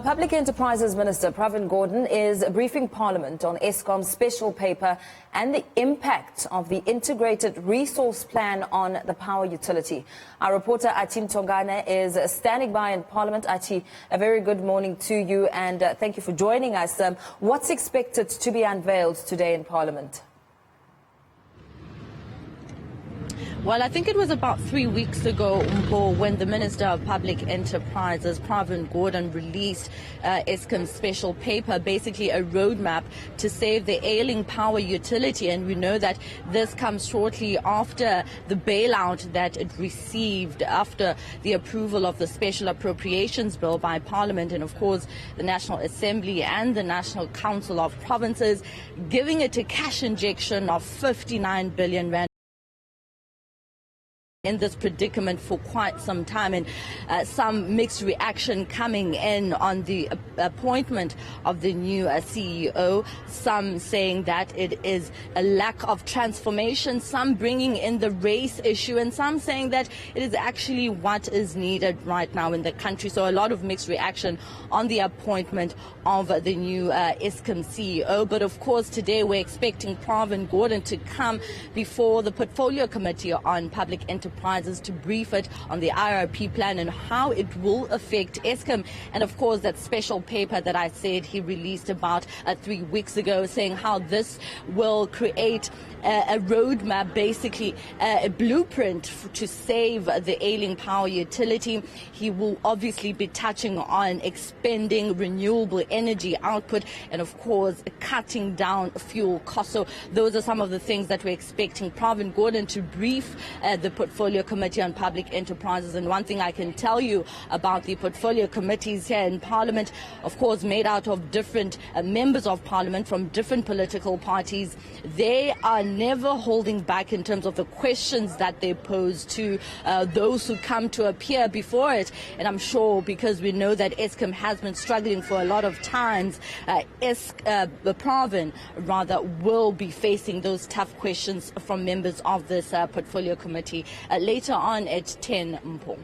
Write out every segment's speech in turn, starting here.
Public Enterprises Minister Pravin Gordhan is briefing Parliament on Eskom's special paper and the impact of the integrated resource plan on the power utility. Our reporter Athi Mtongana is standing by in Parliament. Athi, a very good morning to you and thank you for joining us. What's expected to be unveiled today in Parliament? Well, I think it was about 3 weeks ago, when the Minister of Public Enterprises, Pravin Gordhan, released Eskom's special paper, basically a roadmap to save the ailing power utility. And we know that this comes shortly after the bailout that it received after the approval of the Special Appropriations Bill by Parliament and, of course, the National Assembly and the National Council of Provinces, giving it a cash injection of 59 billion rand. In this predicament for quite some time, and some mixed reaction coming in on the appointment of the new CEO. Some saying that it is a lack of transformation, some bringing in the race issue, and some saying that it is actually what is needed right now in the country. So a lot of mixed reaction on the appointment of the new Eskom CEO. But of course today we're expecting Pravin Gordhan to come before the Portfolio Committee on Public Enterprises to brief it on the IRP plan and how it will affect Eskom. And of course that special paper that I said he released about 3 weeks ago, saying how this will create a roadmap, basically a blueprint to save the ailing power utility. He will obviously be touching on expanding renewable energy output and of course cutting down fuel costs. So those are some of the things that we're expecting Pravin Gordhan to brief the Portfolio Committee on Public Enterprises. And one thing I can tell you about the portfolio committees here in Parliament, of course made out of different members of Parliament from different political parties, they are never holding back in terms of the questions that they pose to those who come to appear before it. And I'm sure, because we know that Eskom has been struggling for a lot of times, Pravin rather will be facing those tough questions from members of this portfolio committee later on at 10 Mpo.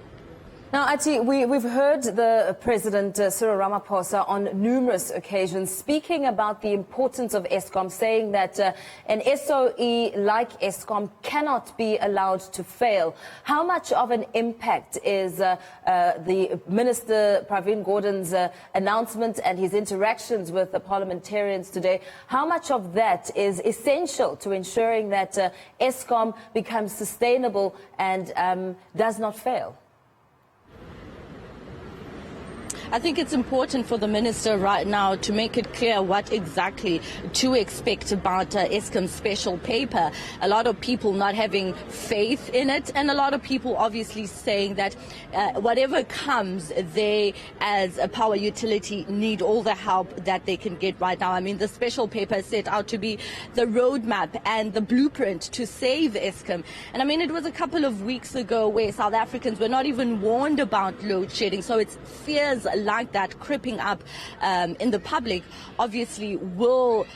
Now, Athi, we've heard the President Cyril Ramaphosa on numerous occasions speaking about the importance of Eskom, saying that an SOE like Eskom cannot be allowed to fail. How much of an impact is the Minister Pravin Gordhan's announcement and his interactions with the parliamentarians today? How much of that is essential to ensuring that Eskom becomes sustainable and does not fail? I think it's important for the minister right now to make it clear what exactly to expect about Eskom's special paper. A lot of people not having faith in it, and a lot of people obviously saying that whatever comes, they as a power utility need all the help that they can get right now. I mean, the special paper is set out to be the roadmap and the blueprint to save Eskom. And I mean, it was a couple of weeks ago where South Africans were not even warned about load shedding, so it's fears like that creeping up in the public obviously will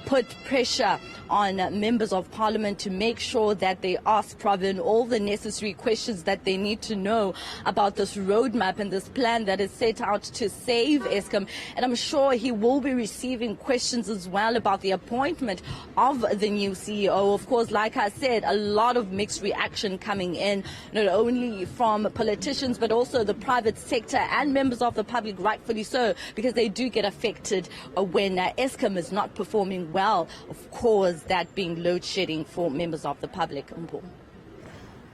put pressure on members of Parliament to make sure that they ask Pravin all the necessary questions that they need to know about this roadmap and this plan that is set out to save Eskom. And I'm sure he will be receiving questions as well about the appointment of the new CEO. Of course, like I said, a lot of mixed reaction coming in, not only from politicians but also the private sector and members of the public, rightfully so, because they do get affected when Eskom is not performing well, of course that being load shedding for members of the public.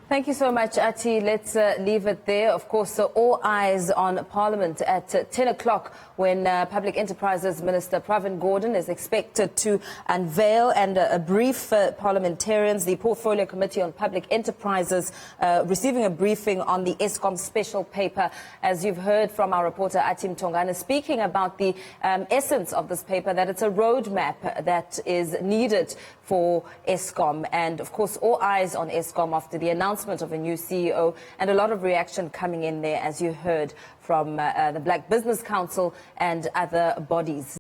Thank you so much, Athi. Let's leave it there. Of course, all eyes on Parliament at 10 o'clock when Public Enterprises Minister Pravin Gordhan is expected to unveil and brief parliamentarians. The Portfolio Committee on Public Enterprises receiving a briefing on the Eskom special paper, as you've heard from our reporter Athi Mtongana, speaking about the essence of this paper, that it's a roadmap that is needed for Eskom. And of course, all eyes on Eskom after the announcement of a new CEO, and a lot of reaction coming in there, as you heard from the Black Business Council and other bodies.